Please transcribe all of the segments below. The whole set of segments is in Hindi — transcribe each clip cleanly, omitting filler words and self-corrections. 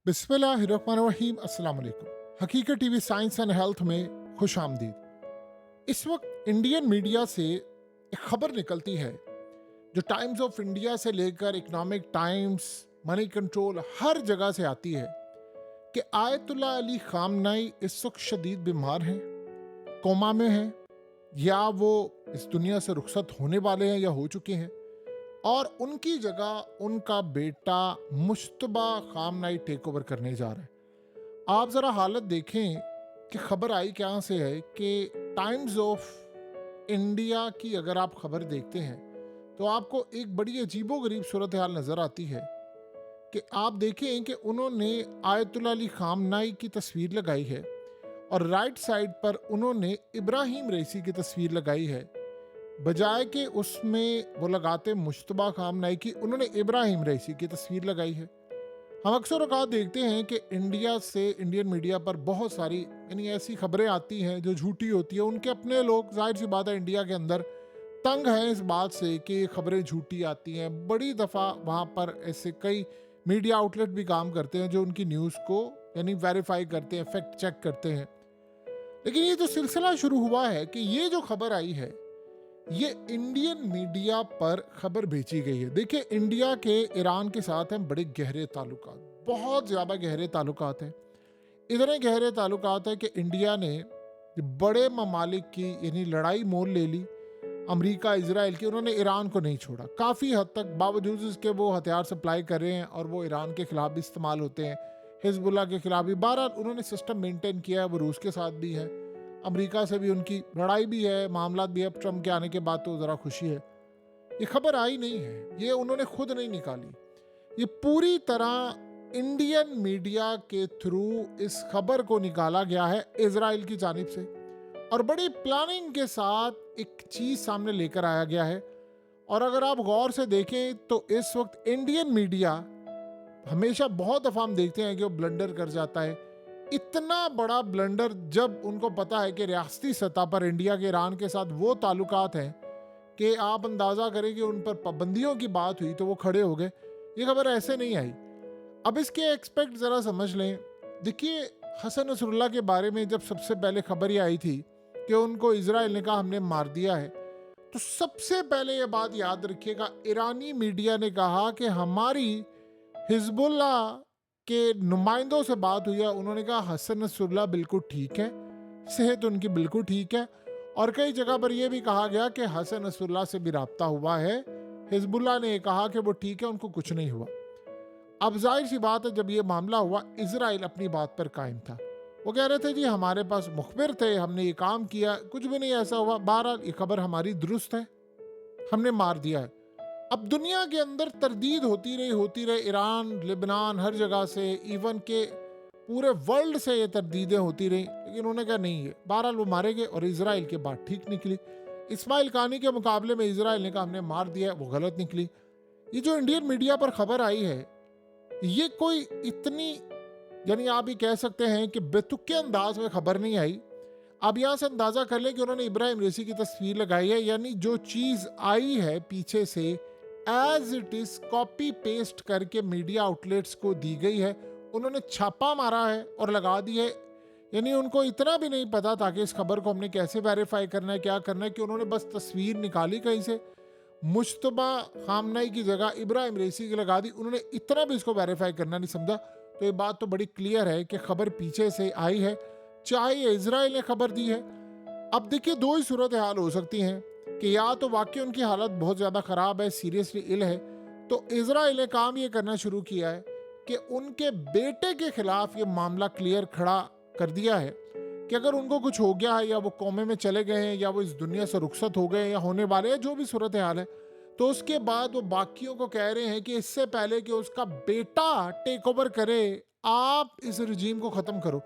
बिस्मिल्लाहिर्रहमानिर्रहीम। अस्सलाम वालेकुम। हकीकत टीवी साइंस एंड हेल्थ में खुश आमदीद। इस वक्त इंडियन मीडिया से एक खबर निकलती है जो टाइम्स ऑफ इंडिया से लेकर इकोनॉमिक टाइम्स, मनी कंट्रोल, हर जगह से आती है कि आयतुल्ला अली खामनाई इस वक्त शदीद बीमार हैं, कोमा में हैं, या वो इस दुनिया से रुखसत होने वाले हैं या हो चुके हैं, और उनकी जगह उनका बेटा मुश्तबा खामनाई टेक ओवर करने जा रहा है। आप ज़रा हालत देखें कि खबर आई क्या से है कि टाइम्स ऑफ इंडिया की अगर आप खबर देखते हैं तो आपको एक बड़ी अजीबोगरीब सूरत हाल नज़र आती है कि आप देखें कि उन्होंने आयतुल्ला अली खामनाई की तस्वीर लगाई है और राइट साइड पर उन्होंने इब्राहिम रईसी की तस्वीर लगाई है, बजाय कि उसमें वो लगाते मुश्तबा खामनाई की, उन्होंने इब्राहिम रईसी की तस्वीर लगाई है। हम अक्सर औकात देखते हैं कि इंडिया से, इंडियन मीडिया पर बहुत सारी यानी ऐसी खबरें आती हैं जो झूठी होती है। उनके अपने लोग, जाहिर सी बात है, इंडिया के अंदर तंग हैं इस बात से कि खबरें झूठी आती हैं। बड़ी दफ़ा वहाँ पर ऐसे कई मीडिया आउटलेट भी काम करते हैं जो उनकी न्यूज़ को यानी वेरीफाई करते हैं, फैक्ट चेक करते हैं। लेकिन ये जो सिलसिला शुरू हुआ है कि ये जो खबर आई है ये इंडियन मीडिया पर खबर भेजी गई है। देखिए, इंडिया के ईरान के साथ हैं बड़े गहरे ताल्लुकात, बहुत ज़्यादा गहरे ताल्लुकात हैं। इतने गहरे ताल्लुकात है कि इंडिया ने बड़े ममालिक की यानी लड़ाई मोल ले ली, अमेरिका, इजराइल की। उन्होंने ईरान को नहीं छोड़ा काफ़ी हद तक, बावजूद इसके वो हथियार सप्लाई कर रहे हैं और वो ईरान के खिलाफ भी इस्तेमाल होते हैं, हिजबुल्ला के खिलाफ भी। बहरहाल उन्होंने सिस्टम मेंटेन किया है। वो रूस के साथ भी है, अमेरिका से भी उनकी लड़ाई भी है, मामला भी। अब ट्रम्प के आने के बाद तो ज़रा खुशी है। ये खबर आई नहीं है, ये उन्होंने खुद नहीं निकाली, ये पूरी तरह इंडियन मीडिया के थ्रू इस खबर को निकाला गया है इजराइल की जानिब से, और बड़ी प्लानिंग के साथ एक चीज़ सामने लेकर आया गया है। और अगर आप गौर से देखें तो इस वक्त इंडियन मीडिया, हमेशा बहुत दफ़ा हम देखते हैं कि वो ब्लंडर कर जाता है। इतना बड़ा ब्लंडर जब उनको पता है कि रियासती सतह पर इंडिया के ईरान के साथ वो ताल्लुकात हैं कि आप अंदाज़ा करें कि उन पर पाबंदियों की बात हुई तो वो खड़े हो गए। ये खबर ऐसे नहीं आई। अब इसके एक्सपेक्ट ज़रा समझ लें। देखिए, हसन नसरुल्लाह के बारे में जब सबसे पहले खबर ये आई थी कि उनको इजराइल ने कहा हमने मार दिया है, तो सबसे पहले ये बात याद रखिएगा, ईरानी मीडिया ने कहा कि हमारी हिजबुल्ला के नुमाइंदों से बात हुई है। उन्होंने कहा हसन नसरुल्लाह बिल्कुल ठीक है, सेहत उनकी बिल्कुल ठीक है। और कई जगह पर यह भी कहा गया कि हसन नसरुल्लाह से भी राब्ता हुआ है, हिजबुल्लाह ने कहा कि वो ठीक है, उनको कुछ नहीं हुआ। अब जाहिर सी बात है, जब ये मामला हुआ, इजराइल अपनी बात पर कायम था। वो कह रहे थे जी हमारे पास मुखबिर थे, हमने ये काम किया, कुछ भी नहीं ऐसा हुआ। बहरहाल ये खबर हमारी दुरुस्त है, हमने मार दिया है। अब दुनिया के अंदर तरदीद होती रही, ईरान, लेबनान, हर जगह से, इवन के पूरे वर्ल्ड से ये तरदीदें होती रही, लेकिन उन्होंने कहा नहीं है। बहरहाल वो मारे गए और इजराइल की बात ठीक निकली। इस्माइल कानी के मुकाबले में इजराइल ने कहा हमने मार दिया, वो गलत निकली। ये जो इंडियन मीडिया पर खबर आई है, ये कोई इतनी, यानी आप ये कह सकते हैं कि बेतुके अंदाज में खबर नहीं आई। अब यहाँ से अंदाजा कर लें कि उन्होंने इब्राहिम रईसी की तस्वीर लगाई है, यानी जो चीज़ आई है पीछे से as it is copy paste करके मीडिया आउटलेट्स को दी गई है। उन्होंने छापा मारा है और लगा दी है। यानी उनको इतना भी नहीं पता था कि इस खबर को हमने कैसे वेरीफाई करना है, क्या करना है, कि उन्होंने बस तस्वीर निकाली कहीं से, मुश्तबा खामनाई की जगह इब्राहिम रईसी की लगा दी। उन्होंने इतना भी इसको वेरीफाई करना नहीं समझा। तो ये बात तो बड़ी क्लियर है कि खबर पीछे से आई है, चाहे इजराइल ने खबर दी है। अब देखिए, दो ही सूरत हाल हो सकती हैं कि या तो वाकई उनकी हालत बहुत ज़्यादा ख़राब है, सीरियसली इल है, तो इजराइल ने काम ये करना शुरू किया है कि उनके बेटे के खिलाफ ये मामला क्लियर खड़ा कर दिया है कि अगर उनको कुछ हो गया है, या वो कौमे में चले गए हैं, या वो इस दुनिया से रुखसत हो गए हैं, या होने वाले हैं, जो भी सूरत हाल है, तो उसके बाद वो बाकियों को कह रहे हैं कि इससे पहले कि उसका बेटा टेक ओवर करे, आप इस रजीम को ख़त्म करो।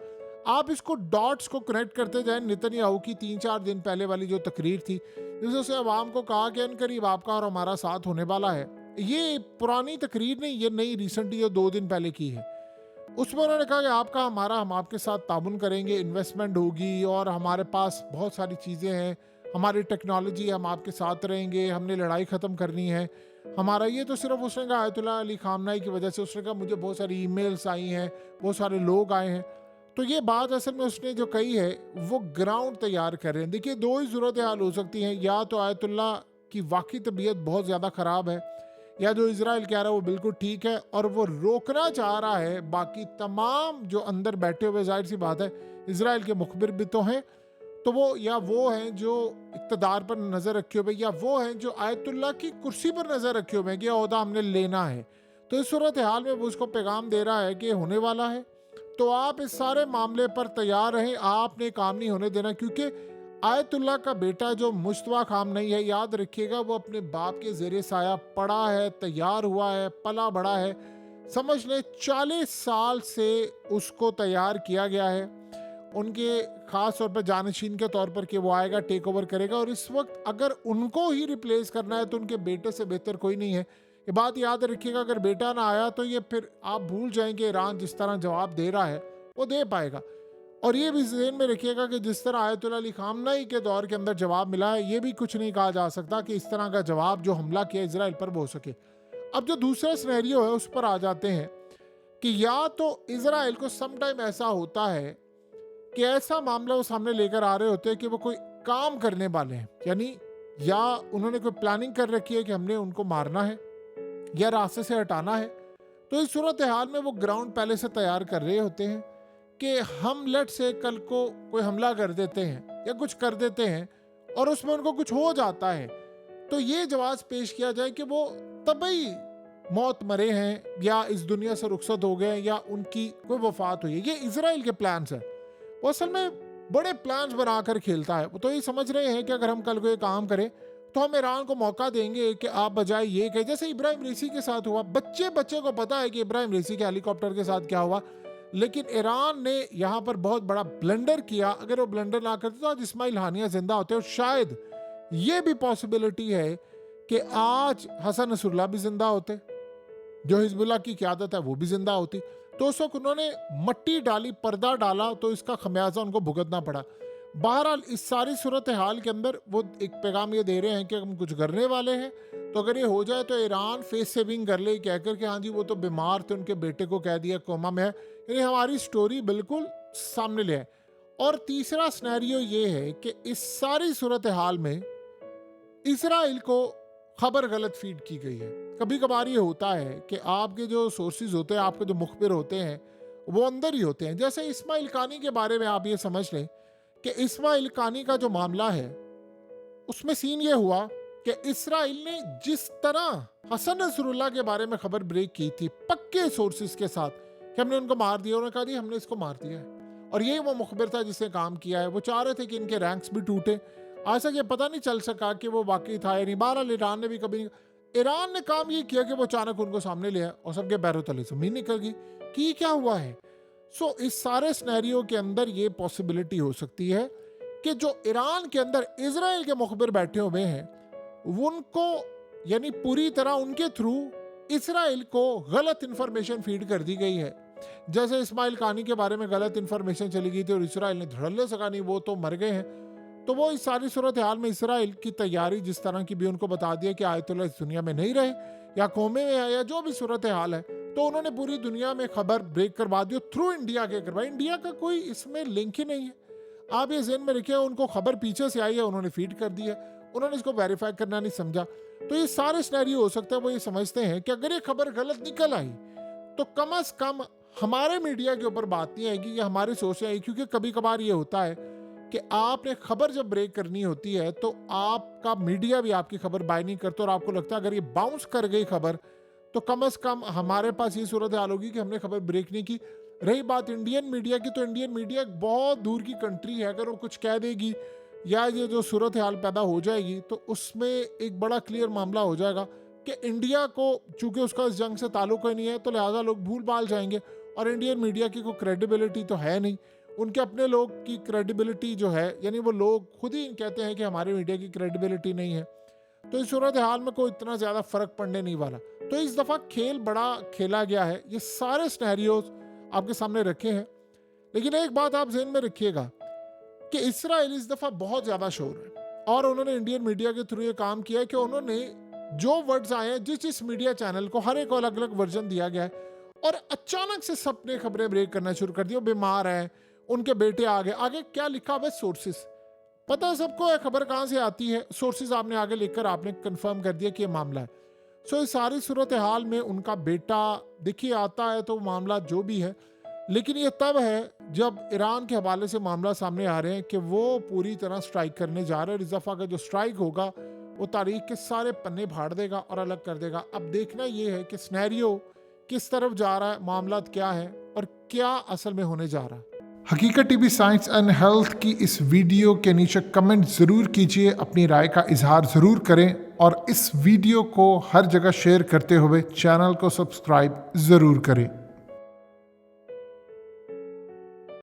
आप इसको डॉट्स को कनेक्ट करते जाएं। नेतन्याहू की 3-4 दिन पहले वाली जो तकरीर थी, जिससे उसे अवाम को कहा कि अनकरीब आपका और हमारा साथ होने वाला है, ये पुरानी तकरीर नहीं, ये नई रिसेंटली जो 2 दिन पहले की है, उसमें उन्होंने कहा कि आपका हमारा, हम आपके साथ ताबुन करेंगे, इन्वेस्टमेंट होगी और हमारे पास बहुत सारी चीज़ें हैं, हमारी टेक्नोलॉजी, हम आपके साथ रहेंगे, हमने लड़ाई ख़त्म करनी है। हमारा ये तो सिर्फ उसने कहा आयतुल्लाह अली खामनाई की वजह से, उसने कहा मुझे बहुत सारी ईमेल्स आई हैं, बहुत सारे लोग आए हैं। तो ये बात असल में उसने जो कही है वो ग्राउंड तैयार कर रहे हैं। देखिए, दो ही सूरत हाल हो सकती हैं, या तो आयतुल्लाह की वाकई तबीयत बहुत ज़्यादा ख़राब है, या जो इजराइल कह रहा है वो बिल्कुल ठीक है और वो रोकना चाह रहा है बाकी तमाम जो अंदर बैठे हुए, जाहिर सी बात है इजराइल के मुखबिर भी तो हैं, तो वो हैं जो इक़्तिदार पर नज़र रखे हुए, या वो हैं जो आयतुल्लाह की कुर्सी पर नज़र रखे हुए हैं कि ओहदा हमने लेना है। तो इस सूरत हाल में वो उसको पैगाम दे रहा है कि होने वाला है, तो आप इस सारे मामले पर तैयार रहें, आपने काम नहीं होने देना। क्योंकि आयतुल्लाह का बेटा जो मुश्तबा खामनई है, याद रखिएगा, वो अपने बाप के ज़ेरे साया पड़ा है, तैयार हुआ है, पला बड़ा है। समझ लें 40 साल से उसको तैयार किया गया है उनके ख़ास तौर पर जानशीन के तौर पर कि वो आएगा, टेक ओवर करेगा। और इस वक्त अगर उनको ही रिप्लेस करना है तो उनके बेटे से बेहतर कोई नहीं है। ये बात याद रखिएगा, अगर बेटा ना आया तो ये फिर आप भूल जाएंगे ईरान जिस तरह जवाब दे रहा है वो दे पाएगा। और ये भी ज़हन में रखिएगा कि जिस तरह आयतुल्लाह अली खामनाई के दौर के अंदर जवाब मिला है, ये भी कुछ नहीं कहा जा सकता कि इस तरह का जवाब जो हमला किया इजराइल पर वो हो सके। अब जो दूसरा सिनेरियो है उस पर आ जाते हैं कि या तो इजराइल को समटाइम ऐसा होता है कि ऐसा मामला वो सामने लेकर आ रहे होते हैं कि वो कोई काम करने वाले हैं, यानी या उन्होंने कोई प्लानिंग कर रखी है कि हमने उनको मारना है या रास्ते से हटाना है। तो इस सूरत हाल में वो ग्राउंड पहले से तैयार कर रहे होते हैं कि हम लेट से कल को कोई हमला कर देते हैं या कुछ कर देते हैं और उसमें उनको कुछ हो जाता है, तो ये जवाब पेश किया जाए कि वो तभी मौत मरे हैं या इस दुनिया से रुखसत हो गए या उनकी कोई वफात हुई है। ये इजराइल के प्लान्स है। वो असल में बड़े प्लान्स बनाकर खेलता है। वो तो ये समझ रहे हैं कि अगर हम कल को ये काम करें तो हम ईरान को मौका देंगे कि आप बजाय ये कहें, जैसे इब्राहिम रईसी के साथ हुआ। बच्चे को पता है कि इब्राहिम रईसी के हेलीकॉप्टर के साथ क्या हुआ, लेकिन ईरान ने यहाँ पर बहुत बड़ा ब्लंडर किया। अगर वो ब्लंडर ना करते तो आज इस्माइल हानिया जिंदा होते, और शायद ये भी पॉसिबिलिटी है कि आज हसन नसरुल्लाह भी जिंदा होते, जो हिजबुल्लाह की क़यादत है वो भी जिंदा होती। तो उस वक्त उन्होंने मट्टी डाली, पर्दा डाला, तो इसका खमियाजा उनको भुगतना पड़ा। बहरहाल इस सारी सूरत हाल के अंदर वो एक पैगाम ये दे रहे हैं कि हम कुछ करने वाले हैं, तो अगर ये हो जाए तो ईरान फेस सेविंग कर ले, कहकर कि हाँ जी वो तो बीमार थे, उनके बेटे को कह दिया कोमा में है। यानी हमारी स्टोरी बिल्कुल सामने ले आए। और तीसरा सिनेरियो ये है कि इस सारी सूरत हाल में इसराइल को खबर गलत फीड की गई है। कभी कभार ये होता है कि आपके जो सोर्सेज होते हैं, आपके जो मुखबिर होते हैं, वो अंदर ही होते हैं। जैसे इस्माइल कानी के बारे में आप ये समझ लें कि इस्माइल कानी का जो मामला है उसमें सीन ये हुआ कि इसराइल ने जिस तरह हसन नसरुल्लाह के बारे में खबर ब्रेक की थी पक्के सोर्सेज के साथ कि हमने उनको मार दिया, उन्होंने कहा जी हमने इसको मार दिया है, और यही वो मुखबिर था जिसने काम किया है। वो चाह रहे थे कि इनके रैंक्स भी टूटे। आज तक ये पता नहीं चल सका कि वो वाकई था या नहीं। बहरहाल ईरान ने भी कभी नहीं, ईरान ने काम ये किया कि वो अचानक उनको सामने ले आया और सबके पैरों तले जमीन निकल गई कि क्या हुआ है। सो इस सारे सिनेरियो के अंदर ये पॉसिबिलिटी हो सकती है कि जो ईरान के अंदर इजराइल के मुखबिर बैठे हुए हैं उनको, यानी पूरी तरह उनके थ्रू इसराइल को गलत इंफॉर्मेशन फीड कर दी गई है। जैसे इस्माइल कानी के बारे में गलत इंफॉर्मेशन चली गई थी और इसराइल ने धड़ल्ले सका नहीं, वो तो मर गए हैं। तो वो इस सारी सूरत हाल में इसराइल की तैयारी जिस तरह की भी उनको बता दिया कि आयतुल्लाह इस दुनिया में नहीं रहे या कोमे में है या जो भी सूरत हाल है, तो उन्होंने पूरी दुनिया में खबर ब्रेक करवा दी थ्रू इंडिया के करवाई। इंडिया का कोई इसमें लिंक ही नहीं है। आप ये ज़हन में रखिए, उनको खबर पीछे से आई है, उन्होंने फीड कर दी है, उन्होंने इसको वेरीफाई करना नहीं समझा। तो ये सारे सिनेरियो हो सकते हैं। वो ये समझते हैं कि अगर ये खबर गलत निकल आई तो कम से कम हमारे मीडिया के ऊपर बात नहीं आएगी या हमारी सोच आएगी। क्योंकि कभी कभार ये होता है कि आपने खबर जब ब्रेक करनी होती है तो आपका मीडिया भी आपकी खबर बाय नहीं करता, और आपको लगता है अगर ये बाउंस कर गई खबर तो कम से कम हमारे पास ये सूरत हाल होगी कि हमने खबर ब्रेक नहीं की। रही बात इंडियन मीडिया की, तो इंडियन मीडिया एक बहुत दूर की कंट्री है। अगर वो कुछ कह देगी या ये जो सूरत हाल पैदा हो जाएगी तो उसमें एक बड़ा क्लियर मामला हो जाएगा कि इंडिया को चूंकि उसका इस जंग से ताल्लुक ही नहीं है तो लिहाजा लोग भूल भाल जाएंगे, और इंडियन मीडिया की कोई क्रेडिबिलिटी तो है नहीं। उनके अपने लोग की क्रेडिबिलिटी जो है, यानी वो लोग खुद ही कहते हैं कि हमारे मीडिया की क्रेडिबिलिटी नहीं है। तो इस सूरत हाल में कोई इतना ज़्यादा फर्क पड़ने नहीं वाला। तो इस दफ़ा खेल बड़ा खेला गया है। ये सारे सिनेरियोज आपके सामने रखे हैं, लेकिन एक बात आप ज़हन में रखिएगा कि इसराइल इस दफ़ा बहुत ज़्यादा शोर है, और उन्होंने इंडियन मीडिया के थ्रू ये काम किया कि उन्होंने जो वर्ड्स आए हैं, जिस जिस मीडिया चैनल को हर एक को अलग अलग वर्जन दिया गया है, और अचानक से सबने खबरें ब्रेक करना शुरू कर दी। वो बीमार हैं, उनके बेटे आगे आगे क्या लिखा हुआ है, सोर्सेस पता है सबको है, खबर कहाँ से आती है, सोर्सेज आपने आगे लिखकर आपने कंफर्म कर दिया कि ये मामला है। सो इस सारी सूरत हाल में उनका बेटा देखिए आता है तो मामला जो भी है, लेकिन ये तब है जब ईरान के हवाले से मामला सामने आ रहे हैं कि वो पूरी तरह स्ट्राइक करने जा रहे हैं। इस दफ़ा का जो स्ट्राइक होगा वो तारीख के सारे पन्ने फाड़ देगा और अलग कर देगा। अब देखना ये है कि सिनेरियो किस तरफ जा रहा है, मामला क्या है और क्या असल में होने जा रहा है। हकीकत टीवी साइंस एंड हेल्थ की इस वीडियो के नीचे कमेंट ज़रूर कीजिए, अपनी राय का इजहार ज़रूर करें और इस वीडियो को हर जगह शेयर करते हुए चैनल को सब्सक्राइब ज़रूर करें।